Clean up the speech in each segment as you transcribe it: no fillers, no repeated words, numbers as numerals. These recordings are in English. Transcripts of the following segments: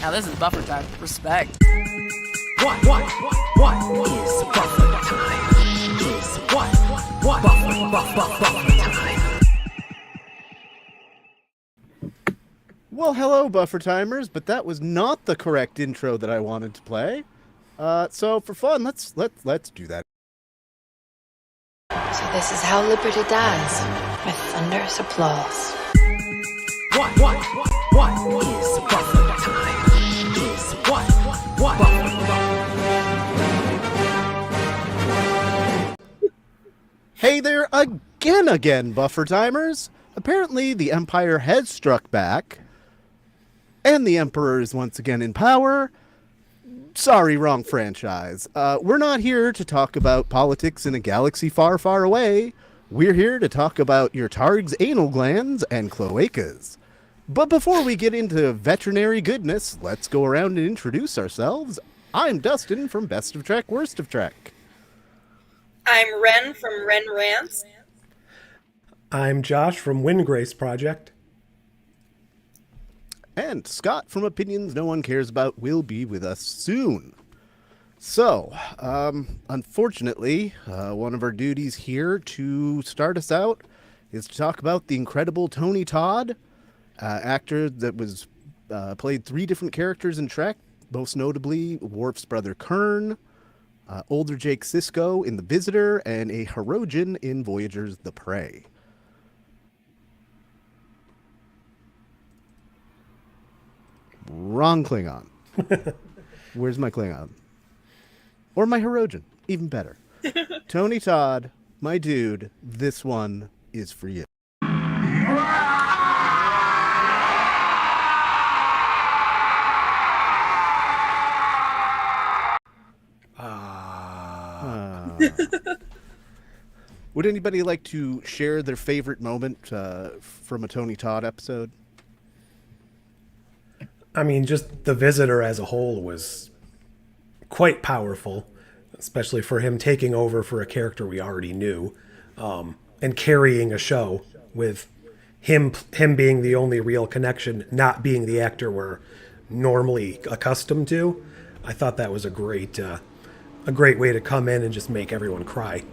Now this is buffer time. Respect. What is buffer time? Is what buffer time? Well, hello, buffer timers, but that was not the correct intro that I wanted to play. So for fun, let's do that. So this is how Liberty dies, with thunderous applause. What is buffer time? Is what buffer time? Hey there again, buffer timers. Apparently, the Empire has struck back, and the Emperor is once again in power. Sorry, wrong franchise. We're not here to talk about politics in a galaxy far, far away. We're here to talk about your Targ's anal glands and cloacas. But before we get into veterinary goodness, let's go around and introduce ourselves. I'm Dustin from Best of Trek, Worst of Trek. I'm Ren from Ren Rants. I'm Josh from Windgrace Project. And Scott from Opinions No One Cares About will be with us soon. So, unfortunately, one of our duties here to start us out is to talk about the incredible Tony Todd, actor that was played 3 different characters in Trek, most notably Worf's brother Kern, older Jake Sisko in The Visitor, and a Hirogen in Voyager's The Prey. Wrong Klingon. Where's my Klingon? Or my Hirogen. Even better. Tony Todd, my dude, this one is for you. Would anybody like to share their favorite moment from a Tony Todd episode? I mean, just The Visitor as a whole was quite powerful, especially for him taking over for a character we already knew, and carrying a show with him being the only real connection, not being the actor we're normally accustomed to. I thought that was a great way to come in and just make everyone cry.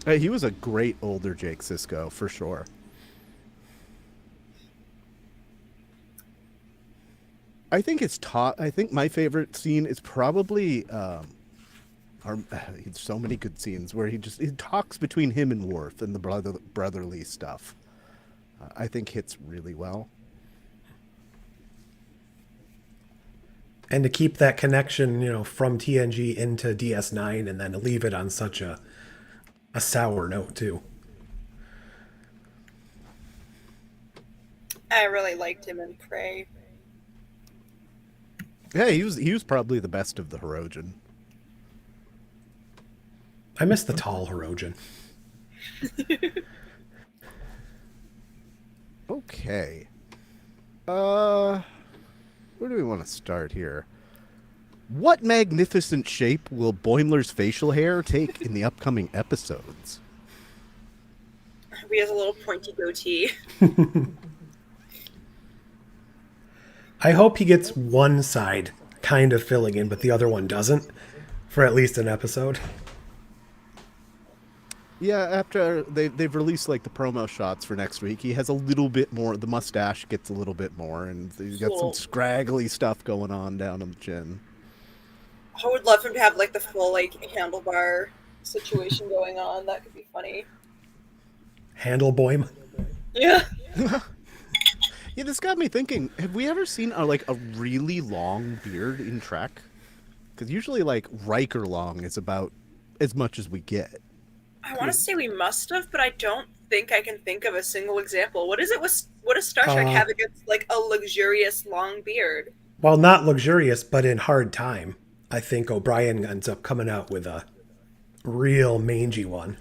He was a great older Jake Sisko, for sure. I think my favorite scene is probably, so many good scenes where he talks between him and Worf and the brotherly stuff. I think hits really well. And to keep that connection, from TNG into DS9 and then leave it on such a sour note too. I really liked him in Prey. Yeah, he was probably the best of the Hirogen. I miss the tall Hirogen. Okay. Where do we want to start here? What magnificent shape will Boimler's facial hair take in the upcoming episodes? He has a little pointy goatee. I hope he gets one side kind of filling in, but the other one doesn't, for at least an episode. Yeah, after they've released like the promo shots for next week, he has a little bit more. The mustache gets a little bit more, and he's got some scraggly stuff going on down on the chin. I would love him to have like the full handlebar situation going on. That could be funny. Handle Boim. Yeah. Yeah, this got me thinking, have we ever seen a really long beard in Trek? Because usually Riker long is about as much as we get. I want to say we must have, but I don't think I can think of a single example. What does Star Trek have against a luxurious long beard? Well, not luxurious, but in hard time. I think O'Brien ends up coming out with a real mangy one.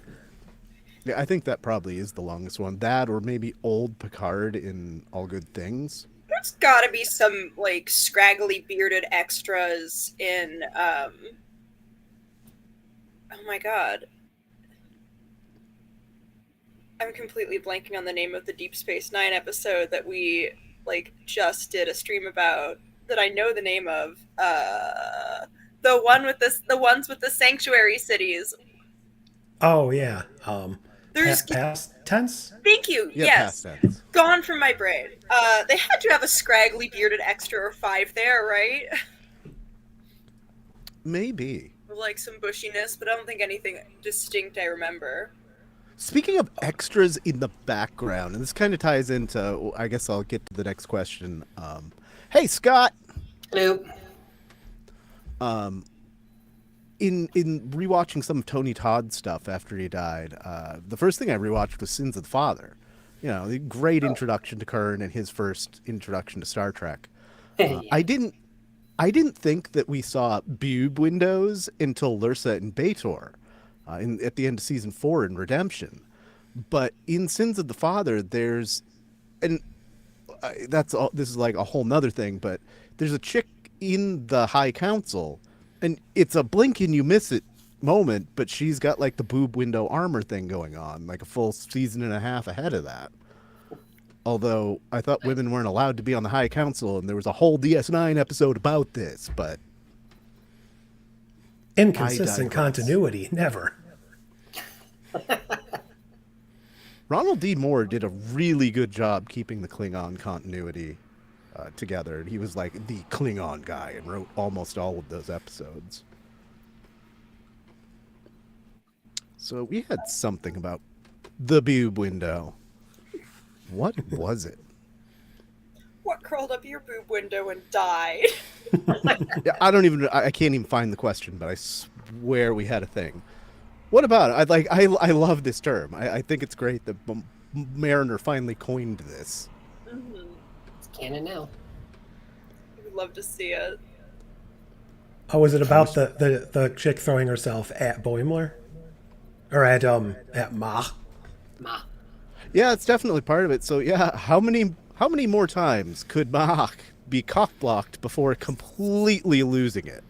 Yeah, I think that probably is the longest one. That, or maybe old Picard in All Good Things. There's got to be some scraggly bearded extras in. Oh my god, I'm completely blanking on the name of the Deep Space Nine episode that we just did a stream about. that I know the name of. The ones with the sanctuary cities. Oh yeah. They're just Past tense. Thank you. Yeah, Yes. past tense. Gone from my brain. They had to have a scraggly bearded extra or 5 there, right? Maybe. Like some bushiness, but I don't think anything distinct I remember. Speaking of extras in the background, and this kind of ties into, I guess I'll get to the next question. Hey, Scott. Hello. In rewatching some of Tony Todd's stuff after he died, the first thing I rewatched was Sins of the Father. You know, the great introduction to Kern and his first introduction to Star Trek. Yeah. I didn't think that we saw boob windows until Lursa and Bator, at the end of season 4 in Redemption. But in Sins of the Father, there's, and that's all. This is like a whole nother thing. But there's a chick in the High Council, and it's a blink and you miss it moment. But she's got like the boob window armor thing going on, like a full season and a half ahead of that. Although I thought women weren't allowed to be on the High Council, and there was a whole DS9 episode about this, but Inconsistent continuity, never. Ronald D. Moore did a really good job keeping the Klingon continuity together. And he was like the Klingon guy and wrote almost all of those episodes. So we had something about the boob window. What was it? What crawled up your boob window and died? Yeah, I can't even find the question, but I swear we had a thing. What about it? I love this term. I think it's great that Mariner finally coined this. Mm-hmm. It's canon now. I would love to see it. Oh, was it about the chick throwing herself at Boimler? Or at Ma? Ma. Yeah, it's definitely part of it. So yeah, how many more times could Mahak be cock-blocked before completely losing it?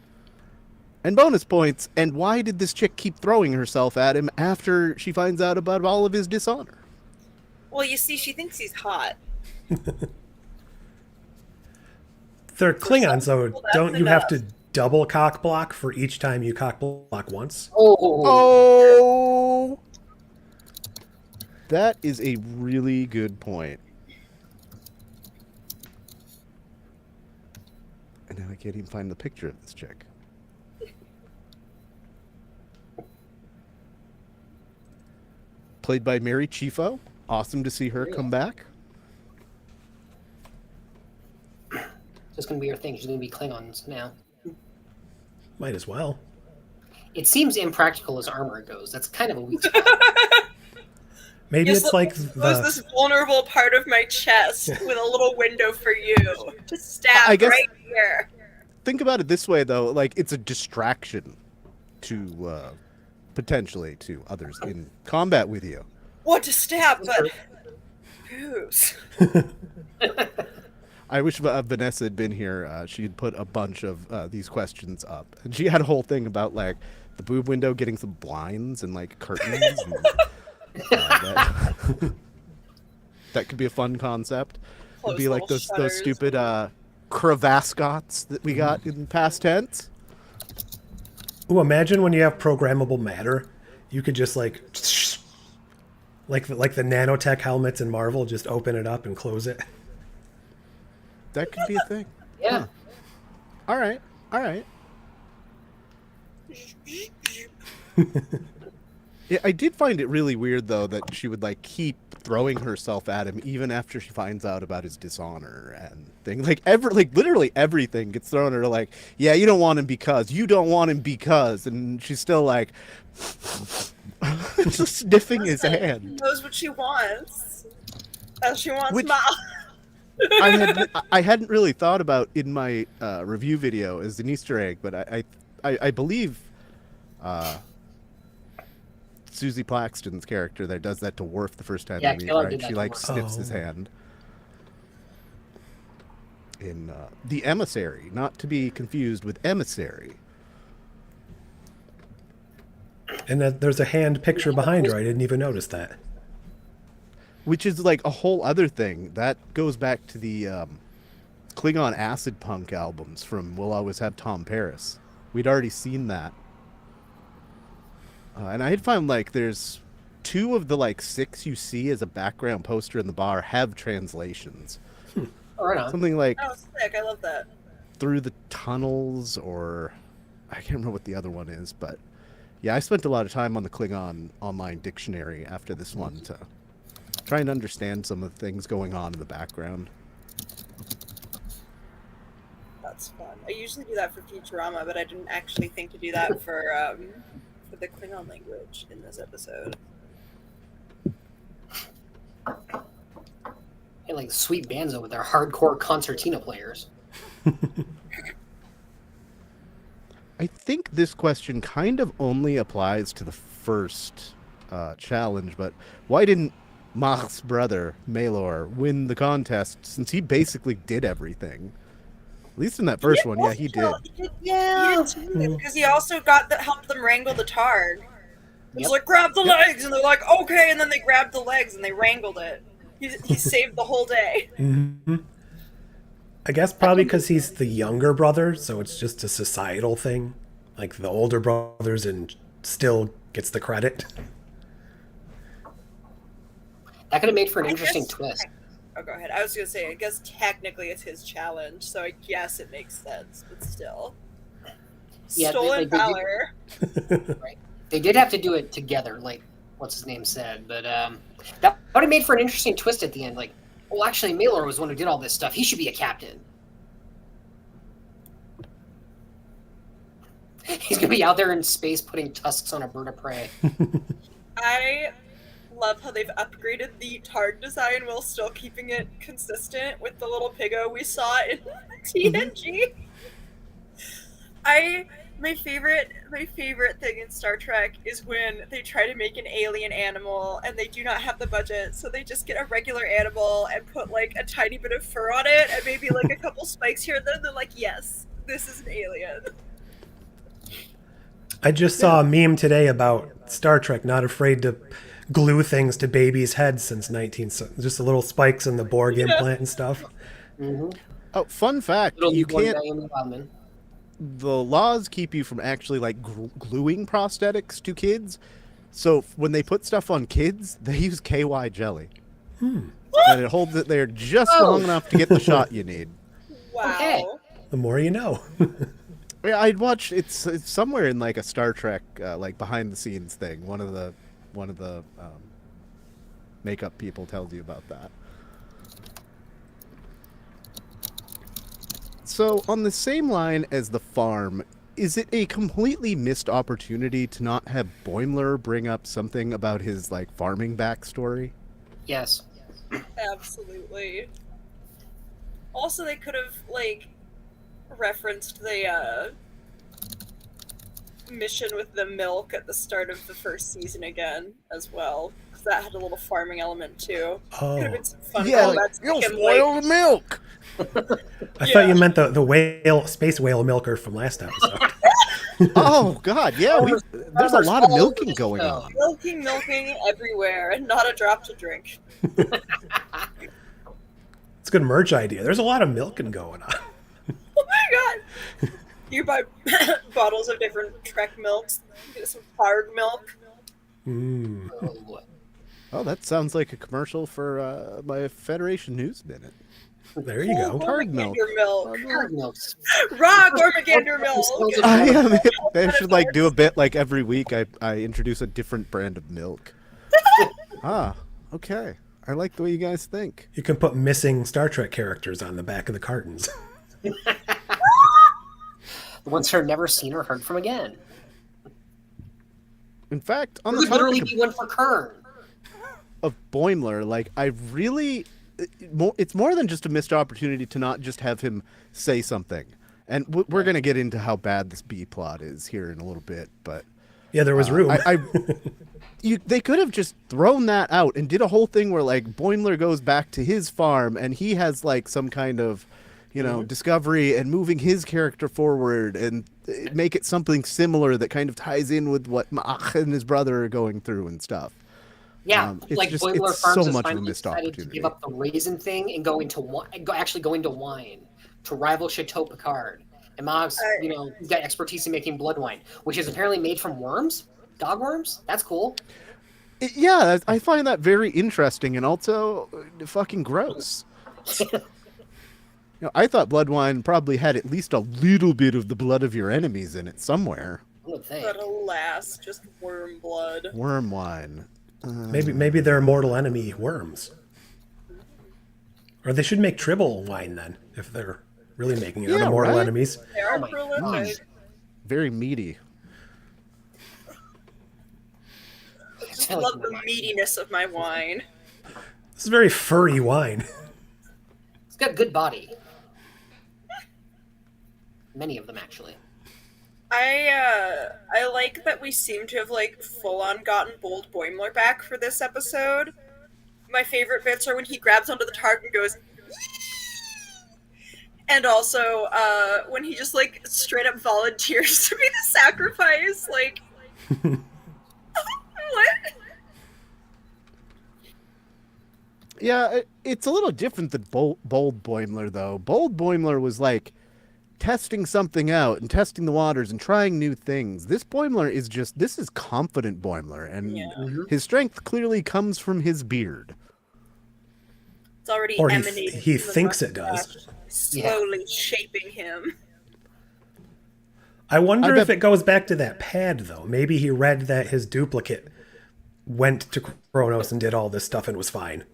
And bonus points, and why did this chick keep throwing herself at him after she finds out about all of his dishonor? Well, you see, she thinks he's hot. They're Klingons, some though. people, that's Don't you have enough. to double cock block for each time you cock block once? Oh! That is a really good point. And now I can't even find the picture of this chick. Played by Mary Chieffo. Awesome to see her come back. Just gonna be her thing. She's gonna be Klingons now. Might as well. It seems impractical as armor goes. That's kind of a weak spot. Maybe Yes, it's like There's the this vulnerable part of my chest with a little window for you to stab I guess- right here. Think about it this way, though. Like, it's a distraction to, potentially, to others in combat with you. What to stab, but boobs. I wish Vanessa had been here. She'd put a bunch of these questions up. And she had a whole thing about, like, the boob window getting some blinds and, like, curtains. And, that could be a fun concept. It'd be Close like little those shutters. stupid cravascots that we got in past tense. Ooh, imagine when you have programmable matter, you could just like the nanotech helmets in Marvel, just open it up and close it. That could be a thing. Yeah. All right. All right. Yeah, I did find it really weird though that she would like keep throwing herself at him even after she finds out about his dishonor and thing. Like literally everything gets thrown at her. Like, yeah, you don't want him because and she's still like just sniffing his She hand. knows what she wants. And she wants Which- Ma. I hadn't really thought about in my review video as an Easter egg, but I believe Susie Plaxton's character that does that to Worf the first time Yeah, they meet, Keller right? did that She to like Worf. sniffs his Oh. hand. In The Emissary, not to be confused with Emissary. And that there's a hand picture behind her. I didn't even notice that. Which is like a whole other thing. That goes back to the Klingon acid punk albums from We'll Always Have Tom Paris. We'd already seen that. And I had found like there's 2 of the like 6 you see as a background poster in the bar have translations. Right on. Something like Oh, sick! I love that. Through the Tunnels, or I can't remember what the other one is, but yeah, I spent a lot of time on the Klingon online dictionary after this one to try and understand some of the things going on in the background. That's fun. I usually do that for Futurama, but I didn't actually think to do that for the Klingon language in this episode. Hey, like sweet bands with their hardcore concertina players. I think this question kind of only applies to the first challenge, but why didn't Mach's brother, Malor, win the contest since he basically did everything? At least in that first one, yeah, he did. Yeah, because he also helped them wrangle the Targ. He was Yep. like, grab the legs, and they're like, okay, and then they grabbed the legs and they wrangled it. He saved the whole day. Mm-hmm. I guess probably because he's the younger brother, so it's just a societal thing. Like the older brothers and still gets the credit. That could have made for an I interesting guess- twist. Oh, go ahead. I was gonna say, I guess technically it's his challenge, so I guess it makes sense, but still. Yeah, Stolen they power. Right. They did have to do it together, like what's his name said, but that would have made for an interesting twist at the end. Like, well, actually, Malor was the one who did all this stuff. He should be a captain. He's gonna be out there in space putting tusks on a bird of prey. I love how they've upgraded the Targ design while still keeping it consistent with the little piggo we saw in TNG. My favorite thing in Star Trek is when they try to make an alien animal and they do not have the budget, so they just get a regular animal and put like a tiny bit of fur on it and maybe like a couple spikes here and there. They're like, yes, this is an alien. I just saw a meme today about Star Trek not afraid to glue things to babies' heads since just the little spikes in the Borg implant and stuff. Mm-hmm. Oh, fun fact, Little you newborn can't. Diane Wildman. The laws keep you from actually like gluing prosthetics to kids. So when they put stuff on kids, they use KY jelly. And it holds it there just long enough to get the shot you need. Wow. Okay. The more you know. Yeah, I'd watch. It's somewhere in like a Star Trek like behind the scenes thing. One of the makeup people tells you about that. So on the same line as the farm, is it a completely missed opportunity to not have Boimler bring up something about his like farming backstory? Yes. Absolutely. Also, they could have like referenced the mission with the milk at the start of the first season again as well, because that had a little farming element too. Could have Oh, been some fun. Yeah, callbacks you'll to him, spoil like, the milk. I thought you meant the space whale milker from last episode. Oh God, yeah. There's a lot of milking going on. milking everywhere, and not a drop to drink. It's a good merch idea. There's a lot of milking going on. Oh my god! You buy bottles of different Trek milks. Get some Farg milk. Mm. Oh, Oh, that sounds like a commercial for my Federation News Minute. There you go. Targ milk. Gormagander milk. Hard milks. Raw Gormagander milk. I am. They should like do a bit like every week. I introduce a different brand of milk. Okay. I like the way you guys think. You can put missing Star Trek characters on the back of the cartons. The ones who are never seen or heard from again. In fact, on There the would literally topic be one for Kern. of Boimler, like I really, it's more than just a missed opportunity to not just have him say something. And we're gonna get into how bad this B plot is here in a little bit, but Yeah, there was room. they could have just thrown that out and did a whole thing where like Boimler goes back to his farm and he has like some kind of, discovery and moving his character forward and make it something similar that kind of ties in with what Mach and his brother are going through and stuff. Yeah, It's like just- Boimler it's Farms so has much of a finally missed decided to opportunity. give up the raisin thing and go into actually go into wine. to rival Chateau Picard. And Mog's, he's got expertise in making blood wine, which is apparently made from worms, dog worms. That's cool. Yeah, I find that very interesting and also fucking gross. I thought blood wine probably had at least a little bit of the blood of your enemies in it somewhere. But alas, just worm blood. Worm wine. Maybe they're a mortal enemy worms. Or they should make tribble wine then, if they're really making it out of mortal enemies. They are prolific. Very meaty. I love the meatiness of my wine. This is very furry wine. It's got good body. Many of them, actually. I like that we seem to have like full on gotten Bold Boimler back for this episode. My favorite bits are when he grabs onto the target and goes, and also when he just like straight up volunteers to be the sacrifice. Like, what? Yeah, it's a little different than Bold Boimler, though. Bold Boimler was like testing something out and testing the waters and trying new things. This Boimler is this is confident Boimler, and his strength clearly comes from his beard. It's already Or emanating. he from the thinks it mustache, does. slowly shaping him. I wonder if it goes back to that pad, though. Maybe he read that his duplicate went to Kronos and did all this stuff and was fine.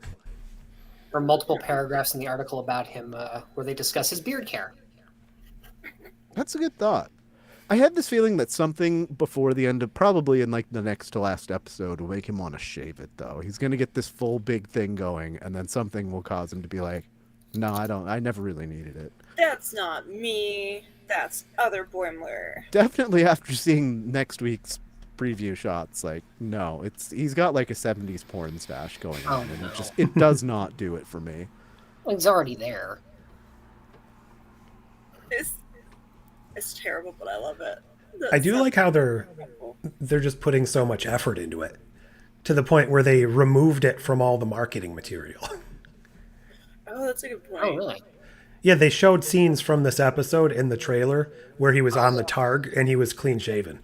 There are multiple paragraphs in the article about him where they discuss his beard care. That's a good thought. I had this feeling that something before the end of, probably in like the next to last episode, will make him want to shave it, though. He's going to get this full big thing going, and then something will cause him to be like, no, I never really needed it. That's not me. That's other Boimler. Definitely after seeing next week's preview shots, like, no, he's got like a 70s porn stash going on, and it does not do it for me. Well, he's already there. It's terrible, but I love it. I do like how they're just putting so much effort into it, to the point where they removed it from all the marketing material. Oh, that's a good point. Oh, really? Yeah, they showed scenes from this episode in the trailer where he was on the Targ and he was clean shaven.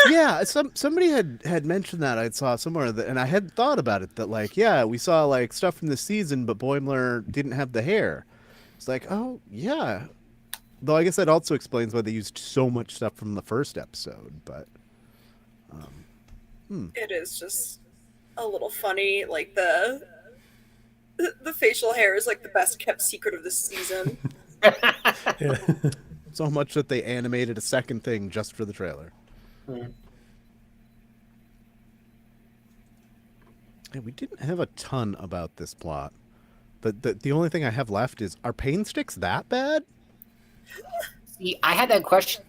Yeah, somebody had mentioned that I saw somewhere, and I hadn't thought about it, that like, yeah, we saw like stuff from this season, but Boimler didn't have the hair. It's like, oh yeah. Though I guess that also explains why they used so much stuff from the first episode, but It is just a little funny, like the facial hair is like the best kept secret of this season. Yeah. so much that they animated a second thing just for the trailer. And we didn't have a ton about this plot. The only thing I have left is, are pain sticks that bad? See, I had that question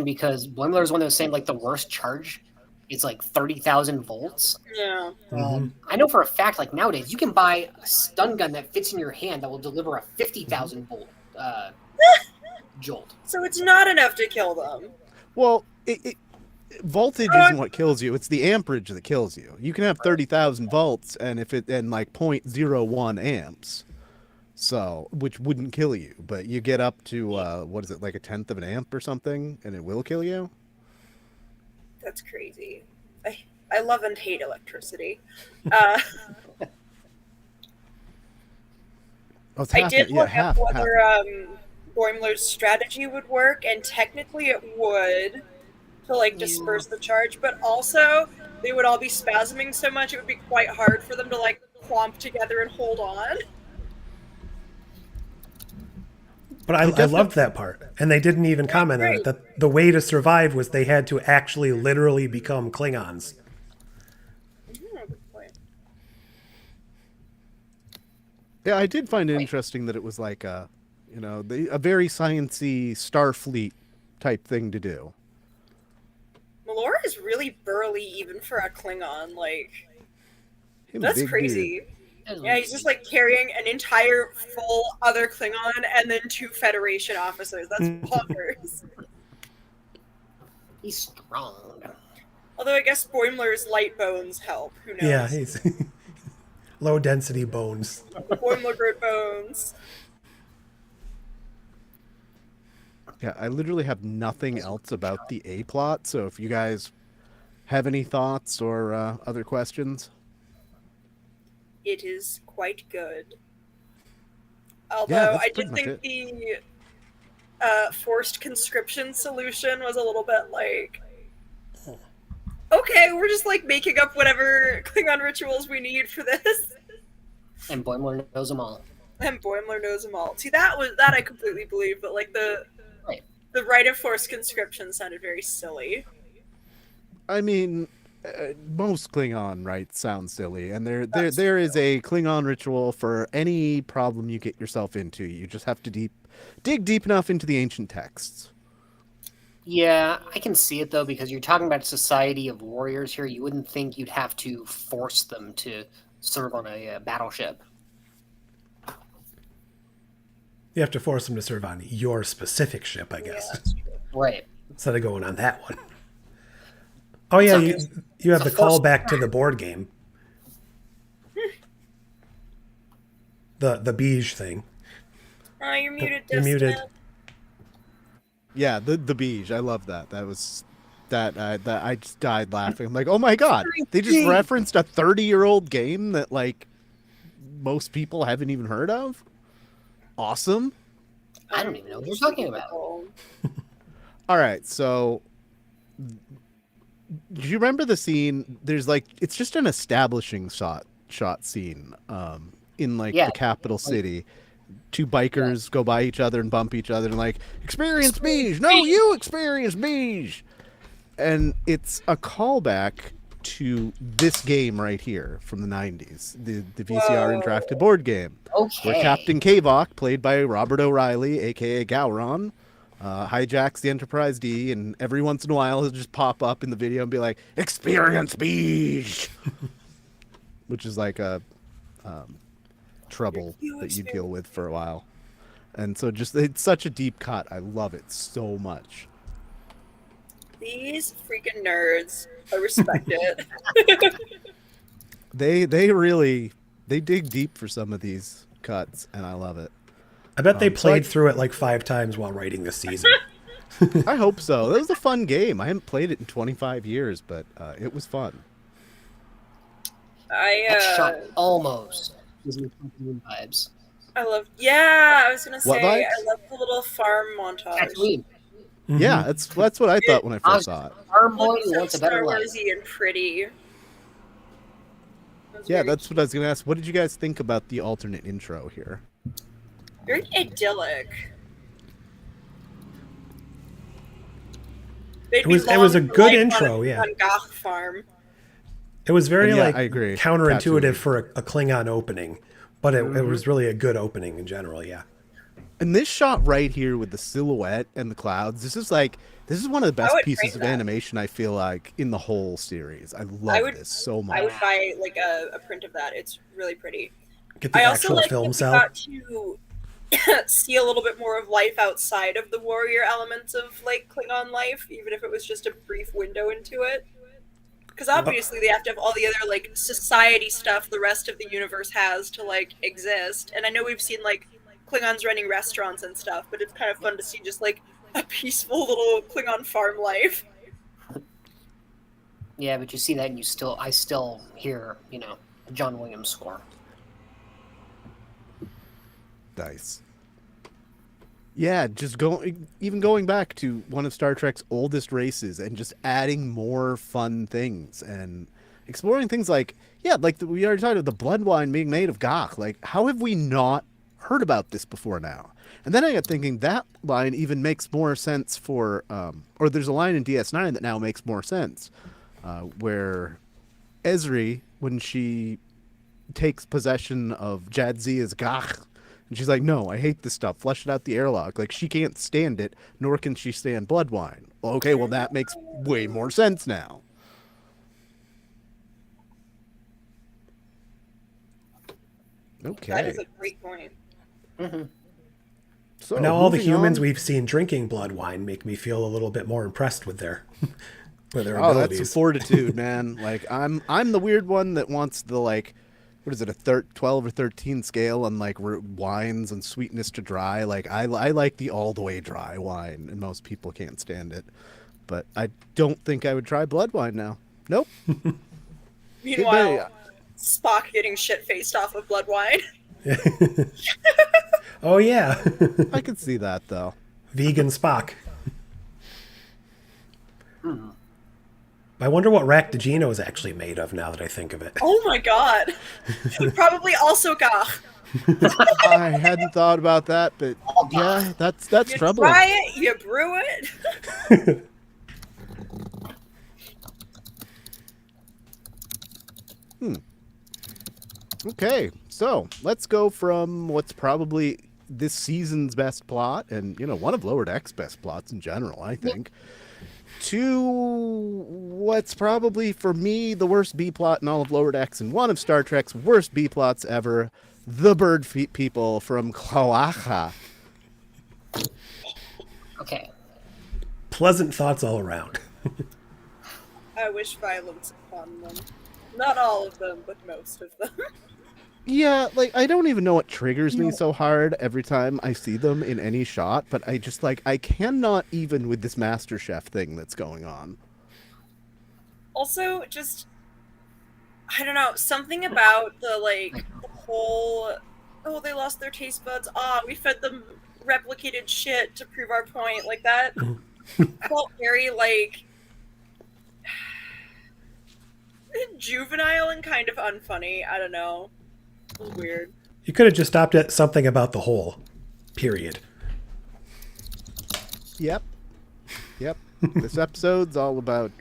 because Boimler is one that was saying like the worst charge is like 30,000 volts. Yeah. I know for a fact, like nowadays, you can buy a stun gun that fits in your hand that will deliver a 50,000 volt jolt. So it's not enough to kill them. Well, voltage isn't what kills you; it's the amperage that kills you. You can have 30,000 volts, and like 0.01 amps, so which wouldn't kill you, but you get up to what is it, like a tenth of an amp or something, and it will kill you. That's crazy. I love and hate electricity. I did look up whether Boimler's strategy would work, and technically it would, to like disperse the charge, but also they would all be spasming so much it would be quite hard for them to like clomp together and hold on. But I loved that part, and they didn't even comment on it. That the way to survive was they had to actually literally become Klingons. Good point. Yeah, I did find it interesting that it was like a very sciencey Starfleet type thing to do. Melora is really burly even for a Klingon. Like, Him that's big crazy. dude. Yeah, he's just like carrying an entire full other Klingon and then 2 Federation officers. That's bonkers. He's strong. Although I guess Boimler's light bones help. Who knows? Yeah, he's low density bones. Boimler great bones. Yeah, I literally have nothing else about the A plot, so if you guys have any thoughts or other questions. It is quite good. Yeah, Although that's I pretty did much think it. the forced conscription solution was a little bit like, okay, we're just like making up whatever Klingon rituals we need for this. And Boimler knows them all. And Boimler knows them all. See, that I completely believe, but like Right. the rite of forced conscription sounded very silly. I mean, most Klingon rites sound silly, and there is a Klingon ritual for any problem you get yourself into. You just have to dig deep enough into the ancient texts. Yeah, I can see it though, because you're talking about a society of warriors here. You wouldn't think you'd have to force them to serve on a battleship. You have to force them to serve on your specific ship, I guess, Right. instead of going on that one. Oh yeah, you have the callback to the board game. The beige thing. Oh, you're muted, You're Destin. muted. Yeah, the beige. I love that. That was that I just died laughing. I'm like, oh my god, they just referenced a 30-year-old game that like most people haven't even heard of. Awesome. I don't even know what you're talking about. All right, so do you remember the scene? There's like it's just an establishing shot scene in like the capital city. Two bikers go by each other and bump each other and like experience beige. No, you experience beige. And it's a callback to this game right here from the 90s, the VCR interactive board game. Okay. Where Captain Kavok, played by Robert O'Reilly, aka Gowron, hijacks the Enterprise D, and every once in a while he'll just pop up in the video and be like, "Experience beige," which is like a trouble that you deal with for a while. And so just it's such a deep cut. I love it so much. These freaking nerds. I respect it. They dig deep for some of these cuts, and I love it. I bet they played through it like 5 times while writing this season. I hope so. That was a fun game. I haven't played it in 25 years, but it was fun. That shot almost gives me Tatooine vibes. I love. Yeah, I was gonna What say vibes? I love the little farm montage. Tatooine. Yeah, that's what I thought when I first saw it. Farm boy Looks so wants a better Star life. Warsy and pretty. Yeah, that's what I was going to ask. What did you guys think about the alternate intro here? very idyllic. It was a good intro, yeah. On Gach Farm. It was very Yeah, like I agree. counterintuitive Tatooine. for a Klingon opening, but it was really a good opening in general. Yeah. And this shot right here with the silhouette and the clouds, this is one of the best would pieces frame of that. animation I feel like in the whole series. I love this so much. I would buy like a print of that. It's really pretty. Get the I also actual like film that we cell. got to see a little bit more of life outside of the warrior elements of like Klingon life, even if it was just a brief window into it. Because obviously they have to have all the other like society stuff the rest of the universe has to like exist. And I know we've seen like Klingons running restaurants and stuff, but it's kind of fun to see just like a peaceful little Klingon farm life. Yeah, but you see that and I still hear, a John Williams score. Nice. Yeah, just going back to one of Star Trek's oldest races and just adding more fun things and exploring things like we already talked about the blood wine being made of Gach. Like, how have we not heard about this before now? And then I got thinking that line even makes more sense for, or there's a line in DS9 that now makes more sense, where Ezri, when she takes possession of Jadzia's Gach, and she's like, no, I hate this stuff. Flush it out the airlock. Like, she can't stand it, nor can she stand blood wine. Well, okay, well, that makes way more sense now. Okay. That is a great point. Mm-hmm. So Now all the moving humans on. we've seen drinking blood wine make me feel a little bit more impressed with their Oh, abilities. that's a fortitude, man. Like I'm the weird one that wants the like what is it, a 12 or 13 scale on like wines and sweetness to dry. Like I like the all the way dry wine, and most people can't stand it. But I don't think I would try blood wine now. Nope. Meanwhile, Spock getting shit faced off of blood wine. Oh yeah. I could see that though. Vegan Spock. I wonder what Raktajino is actually made of now that I think of it. Oh my god. Probably also gach. I hadn't thought about that, but yeah, that's You troubling. try it, you brew it. Okay, so let's go from what's probably this season's best plot, and one of Lower Deck's best plots in general, I think, to what's probably for me the worst B plot in all of Lower Decks and one of Star Trek's worst B plots ever: the bird people from Cloaca. Okay. Pleasant thoughts all around. I wish violence upon them. Not all of them, but most of them. Yeah, like I don't even know what triggers me so hard every time I see them in any shot, but I just I cannot even with this MasterChef thing that's going on. Also, just I don't know, something about the whole they lost their taste buds. We fed them replicated shit to prove our point. Like that felt very juvenile and kind of unfunny. I don't know. It was weird. You could have just stopped at something about the whole. Period. Yep. This episode's all about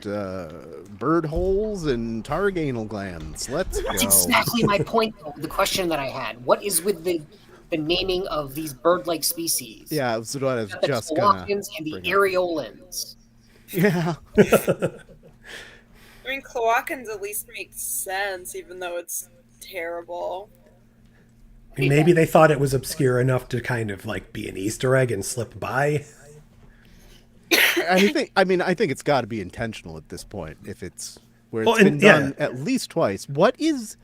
bird holes and targanal glands. Let's That's go. exactly my point, though, the question that I had. What is with the naming of these bird-like species? Yeah, that's what I was The just gonna. Cloacans and the bring up. Areolans. Yeah. I mean, Cloacans at least make sense, even though it's terrible. Maybe they thought it was obscure enough to kind of be an Easter egg and slip by. I think it's got to be intentional at this point. If it's where it's Well, been done at least twice. What is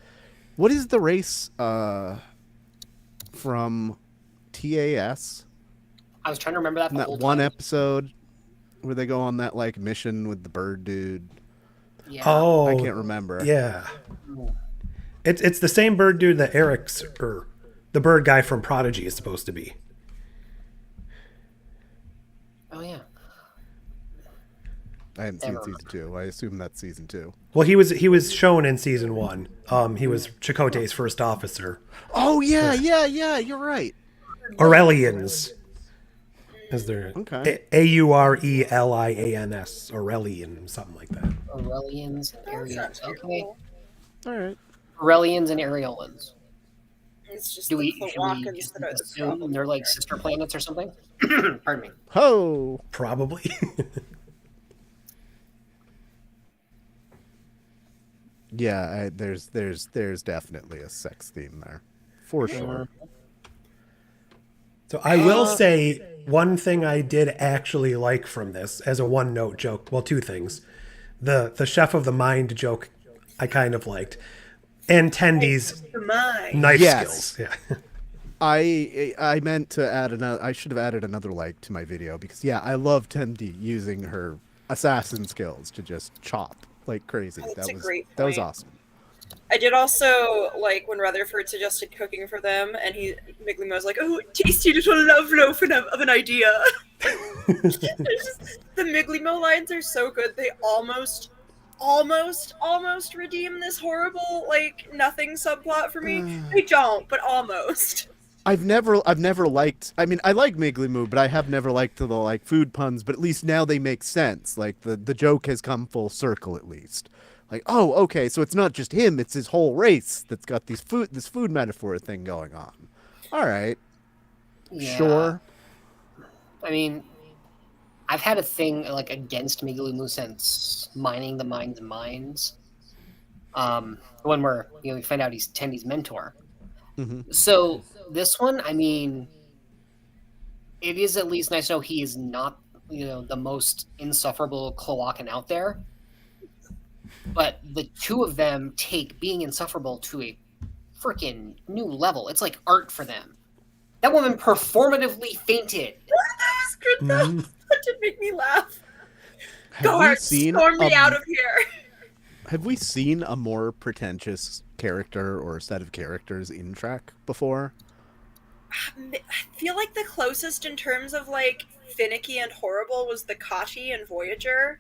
the race from TAS? I was trying to remember that In the that whole one time. episode where they go on that mission with the bird dude. Yeah. Oh, I can't remember. Yeah. It's the same bird dude that Eric's, or the bird guy from Prodigy is supposed to be. Oh, yeah. I haven't seen Never season 2. I assume that's season 2. Well, he was shown in season 1. He was Chakotay's first officer. Oh yeah, you're right. Aurelians. Is there Okay. Aurelians, Aurelian, something like that. Aurelians and That's not Areolans. Okay. terrible. All right. Aurelians and Areolans. It's just Should the we Cloacans that are the assume problem. they're like sister planets or something? Pardon me. Ho! Probably. Yeah, there's definitely a sex theme there, for sure. So I will say one thing I did actually like from this as a one-note joke. Well, two things. The chef of the mind joke I kind of liked. And Tendy's Mine. knife Yes. skills. Yeah. I meant to add another. I should have added another like to my video because I love Tendi using her assassin skills to just chop like crazy. That's a was great that was point. awesome. I did also like when Rutherford suggested cooking for them, and Miglimo was like, "Oh, tasty little love loaf of an idea." It's just, the Miglimo lines are so good. They almost redeem this horrible nothing subplot for me. They don't, but almost. I've never liked. I mean, I like Miggly Moo, but I have never liked the food puns. But at least now they make sense. Like the joke has come full circle at least. Like, oh, okay, so it's not just him; it's his whole race that's got this food metaphor thing going on. All right, Yeah. sure. I I mean, I've had a thing against Migilumu since mining the minds and minds. When we find out he's Tendy's mentor. Mhm. So this one, I mean, it is at least nice to know he is not the most insufferable Cloacan out there. But the two of them take being insufferable to a freaking new level. It's like art for them. That woman performatively fainted. That was good though. Mm. That did make me laugh. Have we Guards, seen storm me out of here. Have we seen a more pretentious character or set of characters in Trek before? I feel like the closest in terms of like finicky and horrible was the Kashi and Voyager.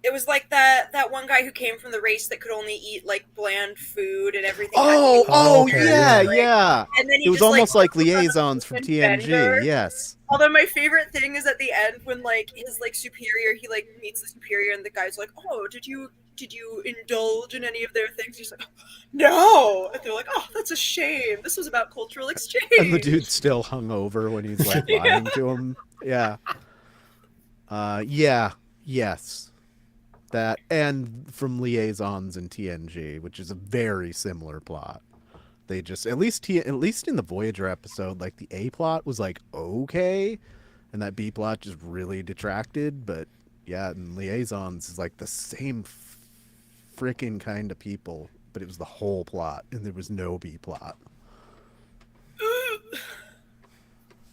It was like that one guy who came from the race that could only eat like bland food and everything. okay, Yeah. And then he It was just, almost like took on the Liaisons from human TNG. bender. Yes. Although my favorite thing is at the end when like his like superior, he like meets the superior and the guy's like, "Oh, did you indulge in any of their things?" He's like, "No," and they're like, "Oh, that's a shame. This was about cultural exchange." And the dude's still hungover when he's like lying to him. Yeah. Yes. That, and from Liaisons in TNG, which is a very similar plot. They just, at least in the Voyager episode, like the A plot was like okay, and that B plot just really detracted. But yeah, in Liaisons is like the same freaking kind of people, but it was the whole plot, and there was no B plot.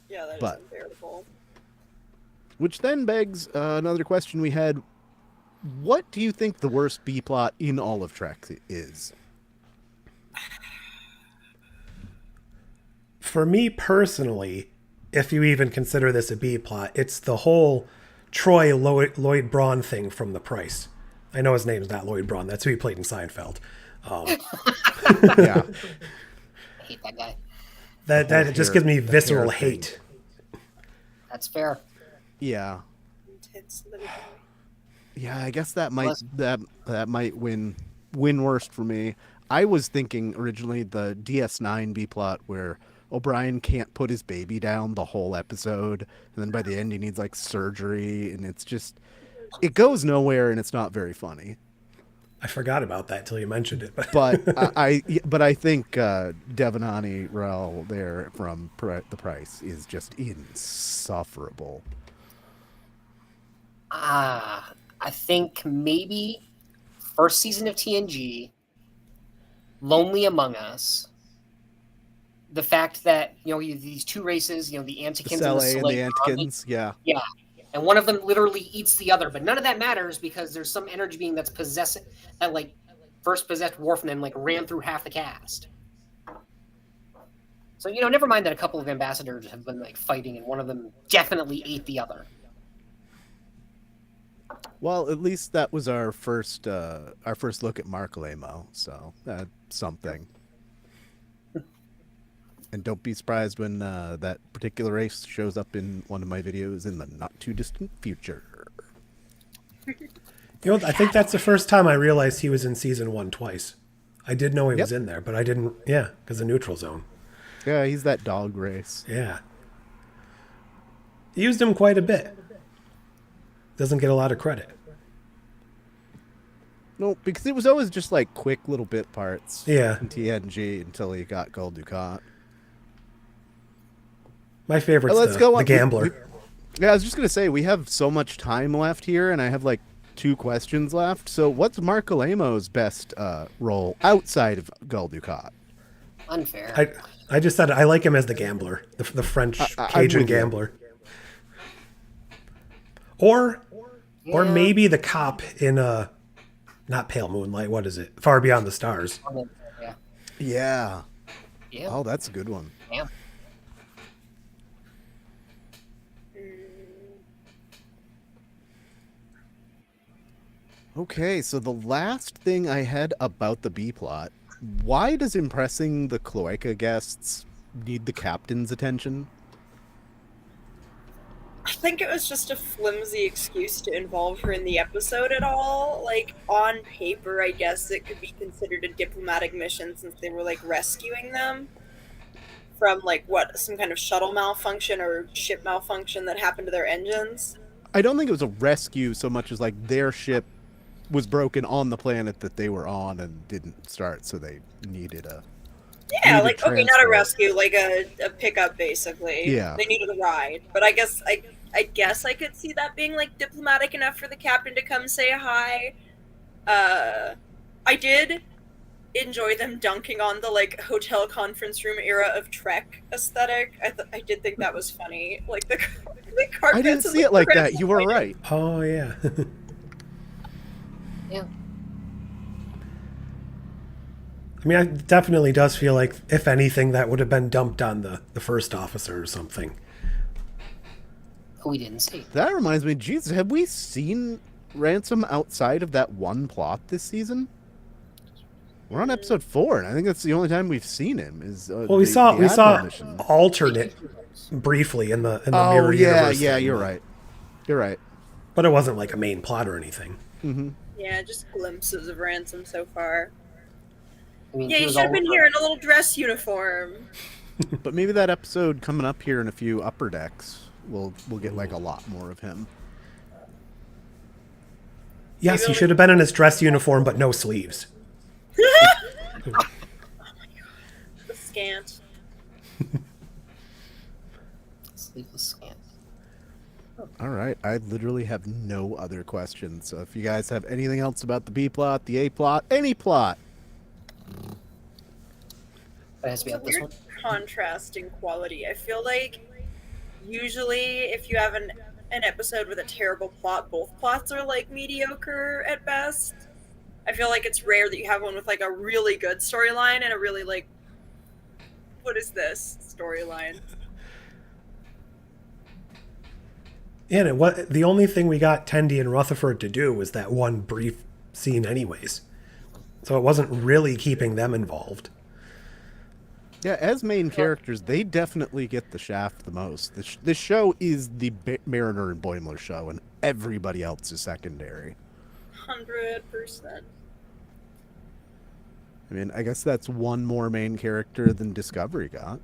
Yeah, that is But- unbearable. Which then begs another question we had. What do you think the worst B plot in all of Trek is? For me personally, if you even consider this a B plot, it's the whole Troy Lloyd Braun thing from The Price. I know his name's not Lloyd Braun. That's who he played in Seinfeld. Yeah. I hate that guy. That just gives me the visceral hair thing. hate. That's fair. Yeah. Intense living. Yeah, I guess that might win worst for me. I was thinking originally the DS9 B plot where O'Brien can't put his baby down the whole episode, and then by the end he needs like surgery, and it's just, it goes nowhere and it's not very funny. I forgot about that till you mentioned it. But I think Devanani Rao there from The Price is just insufferable. I think maybe first season of TNG, Lonely Among Us, the fact that, you know, these two races, you know, the The Antikins and the Sele and the Select, Antikins, yeah. yeah, and one of them literally eats the other, but none of that matters because there's some energy being that's possessing, that like first possessed Worf and then like ran through half the cast. So, you know, never mind that a couple of ambassadors have been like fighting and one of them definitely ate the other. Well, at least that was our first look at Mark Lamo, so that's something. And don't be surprised when that particular race shows up in one of my videos in the not too distant future. You know, I think that's the first time I realized he was in season 1 twice. I did know he was in there, but I didn't, because of Neutral Zone. Yeah, he's that dog race. Yeah. Used him quite a bit. Doesn't get a lot of credit. No, because it was always just like quick little bit parts. Yeah. In TNG until he got Gul Dukat. My favorite's Let's go the on. Gambler. Yeah, I was just gonna say we have so much time left here, and I have like 2 questions left. So, what's Mark Alamo's best role outside of Gul Dukat? Unfair. I just said I like him as the Gambler, the French Cajun with you. Gambler. Or Yeah. maybe the cop in not Pale Moonlight, what is it? Far Beyond the Stars. Yeah. Yeah. Yeah. Oh, that's a good one. Yeah. Okay, so the last thing I had about the B plot, why does impressing the Cloaca guests need the captain's attention? I think it was just a flimsy excuse to involve her in the episode at all. Like, on paper, I guess it could be considered a diplomatic mission since they were, like, rescuing them from, like, some kind of shuttle malfunction or ship malfunction that happened to their engines. I don't think it was a rescue so much as like their ship was broken on the planet that they were on and didn't start, so they needed a... Yeah, needed like, okay, not a transport. rescue, like a pickup, basically. Yeah. They needed a ride. But I guess I could see that being, like, diplomatic enough for the captain to come say hi. I did enjoy them dunking on the like hotel conference room era of Trek aesthetic. I did think that was funny. Like the carpets. I didn't and see the it like that. crimson You were lighting. right. Oh yeah. Yeah. I mean, it definitely does feel like, if anything, that would have been dumped on the first officer or something. Who we didn't see. That reminds me, Jesus, have we seen Ransom outside of that one plot this season? We're on episode 4, and I think that's the only time we've seen him. Is Well, we saw alternate briefly in the mirror universe. Yeah, thing, you're right. You're right. But it wasn't like a main plot or anything. Yeah, just glimpses of Ransom so far. I mean, Yeah, he you was should have all been over- here in a little dress uniform. But maybe that episode coming up here in a few upper decks, we'll get like a lot more of him. Yes, Maybe he should have been in his dress uniform, but no sleeves. The scant. Sleepless scant. All right, I literally have no other questions. So if you guys have anything else about the B plot, the A plot, any plot, That has to be It's a out this weird one. contrast in quality. I feel like usually if you have an episode with a terrible plot, both plots are like mediocre at best. I feel like it's rare that you have one with like a really good storyline and a really like, what is this storyline? Yeah, and the only thing we got Tendi and Rutherford to do was that one brief scene anyways. So it wasn't really keeping them involved. yeah, as main characters, they definitely get the shaft the most. This show is the Mariner and Boimler show, and everybody else is secondary. 100%. I mean, I guess that's one more main character than Discovery got.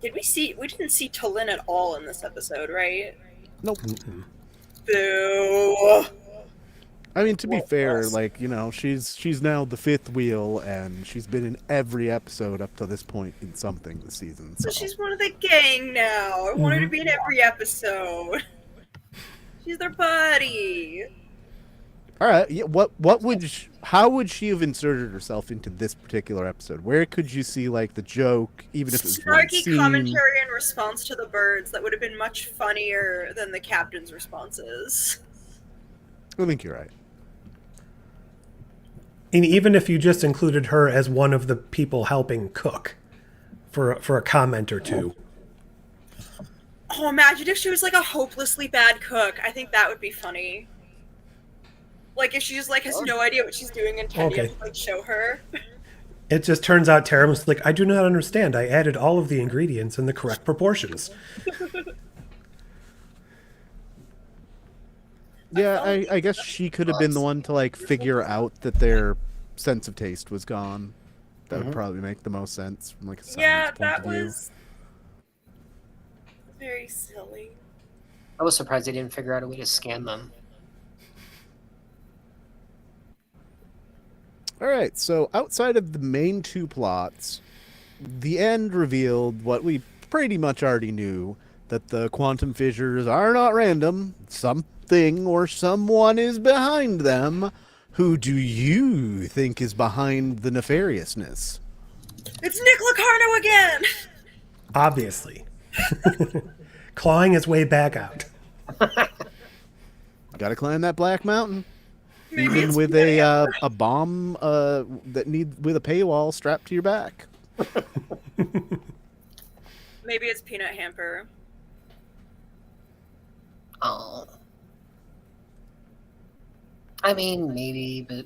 We didn't see T'Lyn at all in this episode, right? Nope. Boo. I mean, to be Well, fair, us. like, you know, she's now the fifth wheel, and she's been in every episode up to this point in something this season. So she's one of the gang now. I want her to be in every episode. She's their buddy. All right. Yeah, how would she have inserted herself into this particular episode? Where could you see like the joke, even if it was one Snarky scene? commentary in response to the birds that would have been much funnier than the captain's responses. I think you're right. And even if you just included her as one of the people helping cook for a comment or two. Oh, imagine if she was like a hopelessly bad cook. I think that would be funny. Like if she just like has no idea what she's doing and Teddy Okay. has to like show her. It just turns out Tara was like, I do not understand. I added all of the ingredients in the correct proportions. Yeah, I guess she could have been the one to like figure out that their sense of taste was gone. That would probably make the most sense from like a science Yeah, point that of view. was very silly. I was surprised they didn't figure out a way to scan them. All right, so outside of the main two plots, the end revealed what we pretty much already knew, that the quantum fissures are not random. Something or someone is behind them. Who do you think is behind the nefariousness? It's Nick Locarno again! Obviously. Clawing his way back out. Gotta climb that black mountain. Maybe Even it's with Peanut a bomb with a paywall strapped to your back. Maybe it's Peanut Hamper. Oh. I mean, maybe, but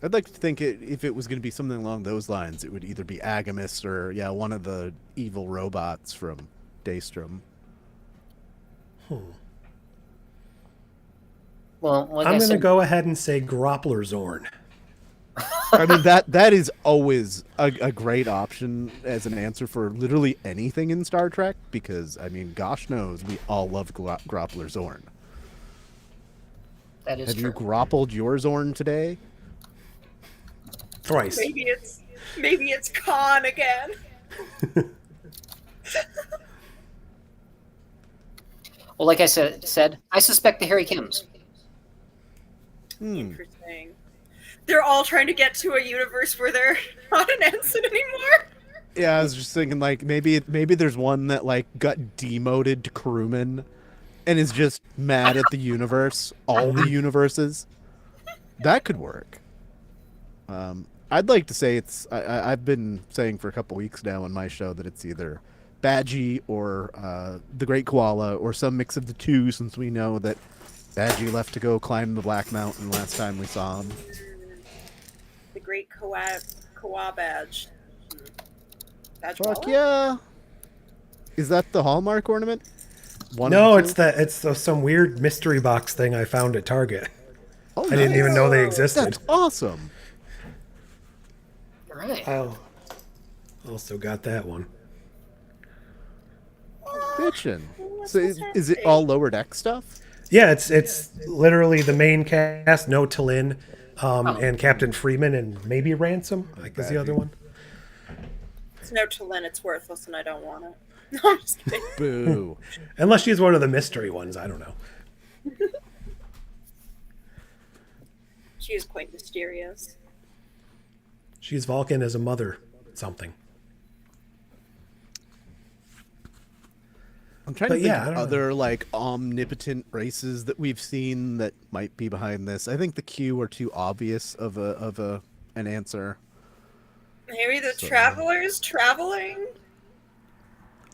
I'd like to think if it was going to be something along those lines, it would either be Agamus or one of the evil robots from Daystrom. well, like I'm I going to said, go ahead and say Groppler Zorn. I mean that is always a great option as an answer for literally anything in Star Trek, because I mean, gosh knows we all love Groppler Zorn. that is Have true. you grappled your Zorn today? Thrice. Maybe it's Khan again. Well, like I said, I suspect the Harry Kims. Interesting. They're all trying to get to a universe where they're not an ensign anymore. Yeah, I was just thinking like maybe there's one that like got demoted to crewman and is just mad at the universe, all the universes. That could work. I'd like to say I've been saying for a couple weeks now on my show that it's either Badgie or the Great Koala or some mix of the two, since we know that Badgie left to go climb the Black Mountain last time we saw him. The Great Kawa badge. Badge Fuck wallet? yeah! Is that the Hallmark ornament? No, it's some weird mystery box thing I found at Target. Oh, I didn't even know they existed. That's awesome. All right. I also got that one. Bitchin'. So is it all lower deck stuff? Yeah, it's literally the main cast, no T'Lyn, and Captain Freeman, and maybe Ransom, like is the other one. It's no T'Lyn, it's worthless, and I don't want it. No, I'm just kidding. Boo. Unless she's one of the mystery ones, I don't know. She is quite mysterious. She's Vulcan as a mother, something. I'm trying But to think yeah, I of don't know. other like omnipotent races that we've seen that might be behind this. I think the Q are too obvious of an answer. Maybe the So- Travelers traveling?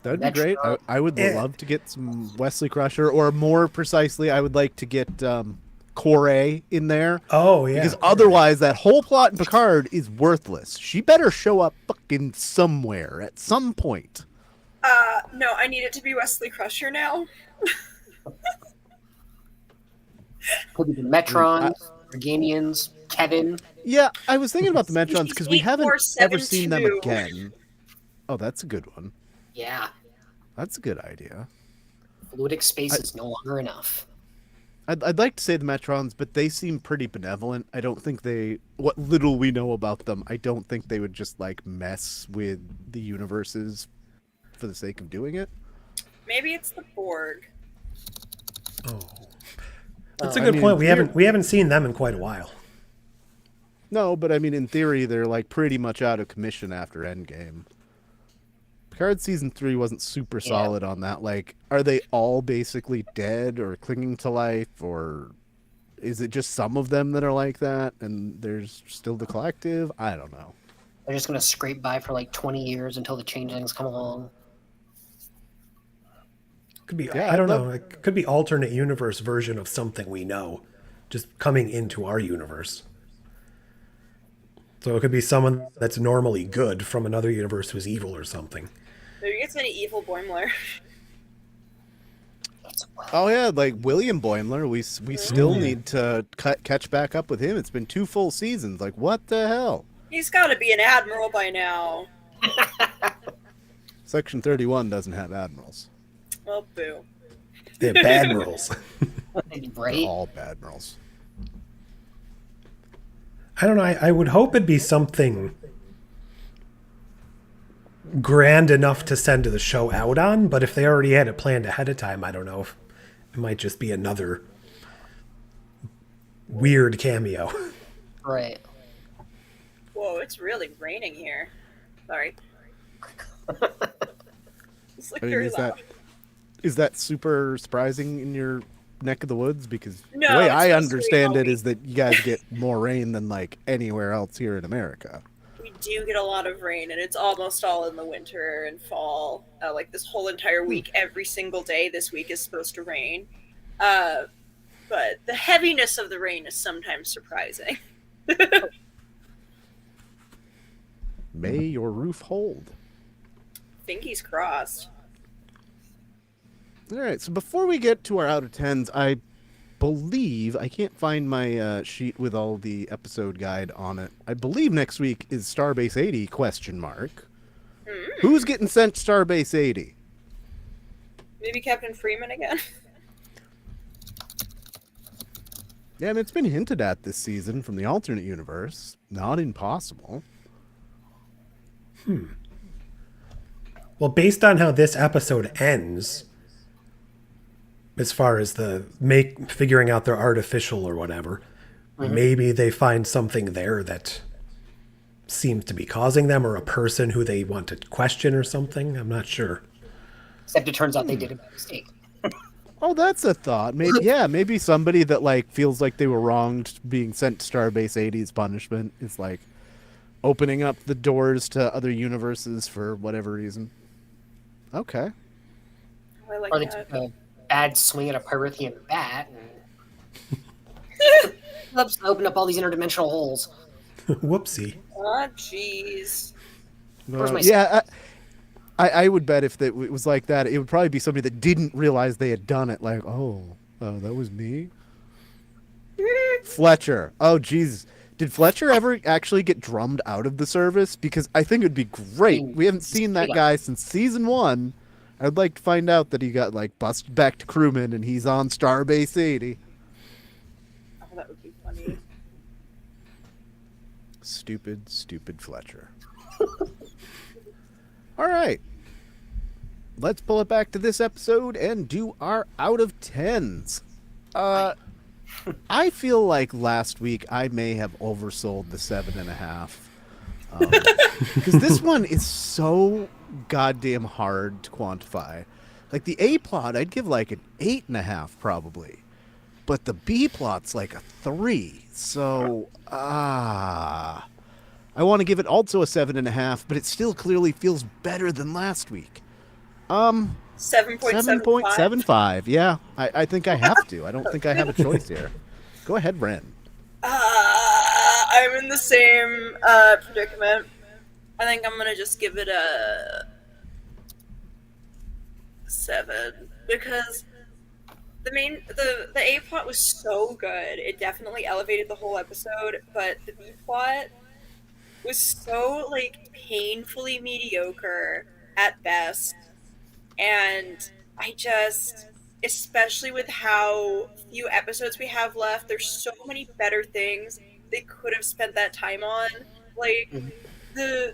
That'd be great. I would Yeah. love to get some Wesley Crusher, or more precisely, I would like to get Corey in there. Oh yeah, Because otherwise, that whole plot in Picard is worthless. She better show up fucking somewhere at some point. No, I need it to be Wesley Crusher now. Could be the Metrons, Organians, Kevin. Yeah, I was thinking about the Metrons because we haven't ever 8472. seen them again. Oh, that's a good one. Yeah. That's a good idea. Fluidic space is no longer enough. I'd like to say the Metrons, but they seem pretty benevolent. I don't think what little we know about them, I don't think they would just like mess with the universes for the sake of doing it. Maybe it's the Borg. Oh, that's a I good mean, point. We haven't seen them in quite a while. No, but I mean, in theory, they're like pretty much out of commission after Endgame. Picard season 3 wasn't super solid on that. Like, are they all basically dead or clinging to life, or is it just some of them that are like that and there's still the collective? I don't know. They're just going to scrape by for like 20 years until the changelings come along. Could be. Yeah, I don't I'd know. It could be alternate universe version of something we know, just coming into our universe. So it could be someone that's normally good from another universe who's evil or something. Maybe it's an evil Boimler. Oh yeah, like William Boimler, we still need to catch back up with him. It's been 2 full seasons. Like, what the hell? He's got to be an admiral by now. Section 31 doesn't have admirals. Well, boo. They're admirals. They're Right? all admirals. I don't know. I would hope it'd be something grand enough to send the show out on, but if they already had it planned ahead of time, I don't know if it might just be another weird cameo. Right. Whoa, it's really raining here. Sorry. It's like I mean, very is loud. that super surprising in your neck of the woods? Because No, the way it's I supposed to be understand all it week. is that you guys get more rain than like anywhere else here in America. We do get a lot of rain, and it's almost all in the winter and fall. Like this whole entire week, every single day this week is supposed to rain. But the heaviness of the rain is sometimes surprising. May your roof hold. Fingies crossed. All right, so before we get to our out of 10s, I believe I can't find my sheet with all the episode guide on it. I believe next week is Starbase 80 question mark. Who's getting sent to Starbase 80? Maybe Captain Freeman again. Yeah, I mean, it's been hinted at this season from the alternate universe. Not impossible. Well, based on how this episode ends, as far as the figuring out their artificial or whatever, maybe they find something there that seems to be causing them, or a person who they want to question or something. I'm not sure. Except it turns out they did it by mistake. Oh, that's a thought. Maybe somebody that like feels like they were wronged being sent to Starbase 80's punishment is like opening up the doors to other universes for whatever reason. Okay. I like Or they that. took a bad swing at a Pyrithian bat and opened up all these interdimensional holes. Whoopsie. Oh, jeez. Where's my I would bet if it was like that, it would probably be somebody that didn't realize they had done it. Like, oh, that was me? Fletcher. Oh, jeez. Did Fletcher ever actually get drummed out of the service? Because I think it would be great. We haven't seen that guy since season 1. I'd like to find out that he got, like, busted back to crewman and he's on Starbase 80. Oh, that would be funny. Stupid Fletcher. All right. Let's pull it back to this episode and do our out of 10s. I feel like last week I may have oversold the 7.5. Because this one is so goddamn hard to quantify. Like the A plot, I'd give like an 8.5 probably. But the B plot's like a 3. So, I want to give it also a 7.5, but it still clearly feels better than last week. 7.75. 7.75. Yeah, I think I have to. I don't think I have a choice here. Go ahead, Ren. I'm in the same predicament. I think I'm gonna just give it a 7 because the A plot was so good. It definitely elevated the whole episode, but the B plot was so like painfully mediocre at best, and I just, especially with how few episodes we have left, there's so many better things they could have spent that time on. Like the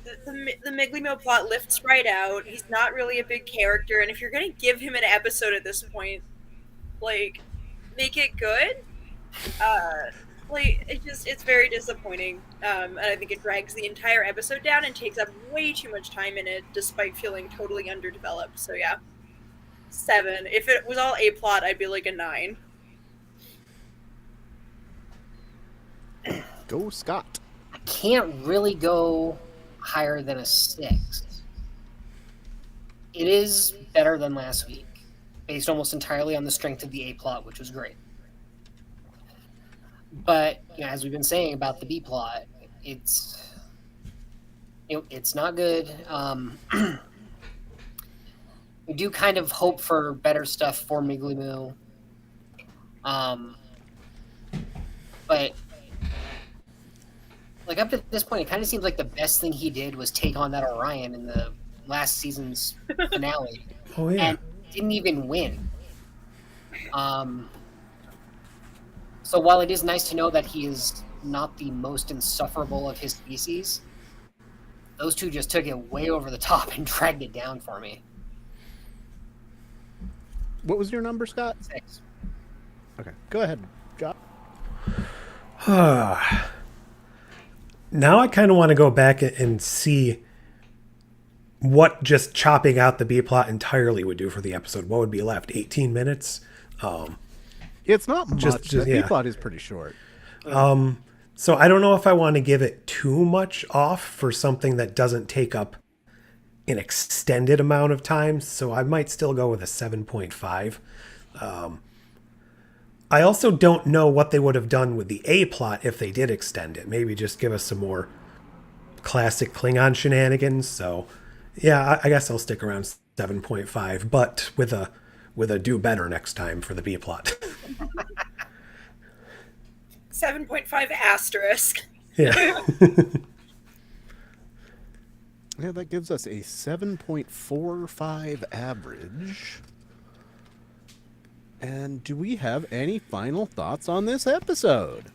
Miglimo plot lifts right out. He's not really a big character, and if you're gonna give him an episode at this point, like make it good. Like it's very disappointing, and I think it drags the entire episode down and takes up way too much time in it, despite feeling totally underdeveloped. So yeah, 7. If it was all A plot, I'd be like a 9. Go, Scott. I can't really go higher than a 6. It is better than last week, based almost entirely on the strength of the A plot, which was great. But as we've been saying about the B plot, it's not good. We do kind of hope for better stuff for Miglimu, but like up to this point, it kind of seems like the best thing he did was take on that Orion in the last season's finale, and didn't even win. So while it is nice to know that he is not the most insufferable of his species, those two just took it way over the top and dragged it down for me. What was your number, Scott? 6. Okay, go ahead, Josh. Now I kind of want to go back and see what just chopping out the B plot entirely would do for the episode. What would be left? 18 minutes? It's not much. The yeah. B plot is pretty short. So I don't know if I want to give it too much off for something that doesn't take up an extended amount of time. So I might still go with a 7.5. I also don't know what they would have done with the A plot if they did extend it. Maybe just give us some more classic Klingon shenanigans. So yeah, I guess I'll stick around 7.5, but with a do better next time for the B plot. 7.5 asterisk. Yeah. Yeah, that gives us a 7.45 average. And do we have any final thoughts on this episode?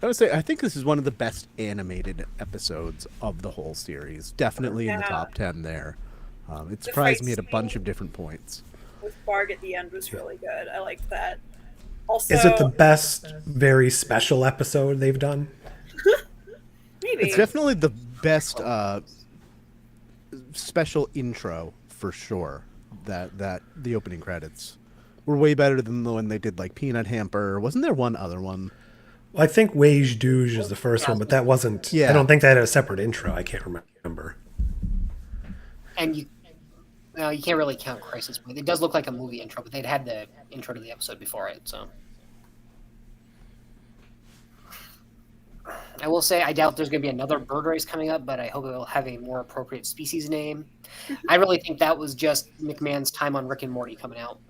I would say I think this is one of the best animated episodes of the whole series. Definitely in the top 10 there. It surprised me at a bunch of different points. with Barg at the end was really good. I liked that. Also, Is it the best very special episode they've done? maybe It's definitely the best special intro for sure. That the opening credits were way better than the one they did like Peanut Hamper. Wasn't there one other one? Well, I think Wage Douge is the first one, but that wasn't. Yeah. I don't think that had a separate intro. I can't remember. And you can't really count Crisis Point. It does look like a movie intro, but they'd had the intro to the episode before it, so. I will say I doubt there's going to be another bird race coming up, but I hope it will have a more appropriate species name. I really think that was just McMahon's time on Rick and Morty coming out.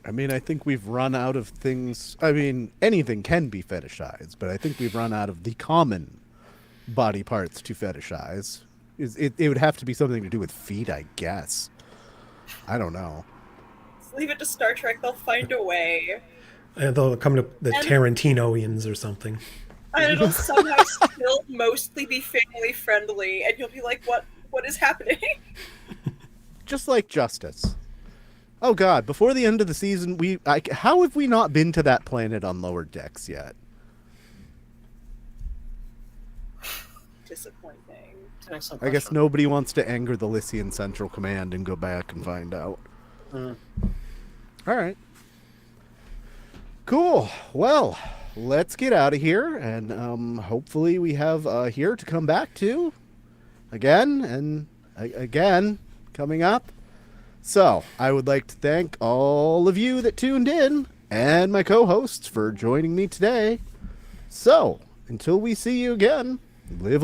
I mean, I think we've run out of things. I mean, anything can be fetishized, but I think we've run out of the common body parts to fetishize. It would have to be something to do with feet, I guess. I don't know. Let's leave it to Star Trek. They'll find a way. And they'll come to the Tarantinoians or something. And it'll somehow still mostly be family friendly, and you'll be like, what is happening? Just like Justice. Oh God! Before the end of the season, how have we not been to that planet on Lower Decks yet? Disappointing. It's an excellent I guess question. nobody wants to anger the Lycian Central Command and go back and find out. All right. Cool. Well, let's get out of here, and hopefully we have here to come back to again and again coming up. So, I would like to thank all of you that tuned in and my co-hosts for joining me today. So, until we see you again, live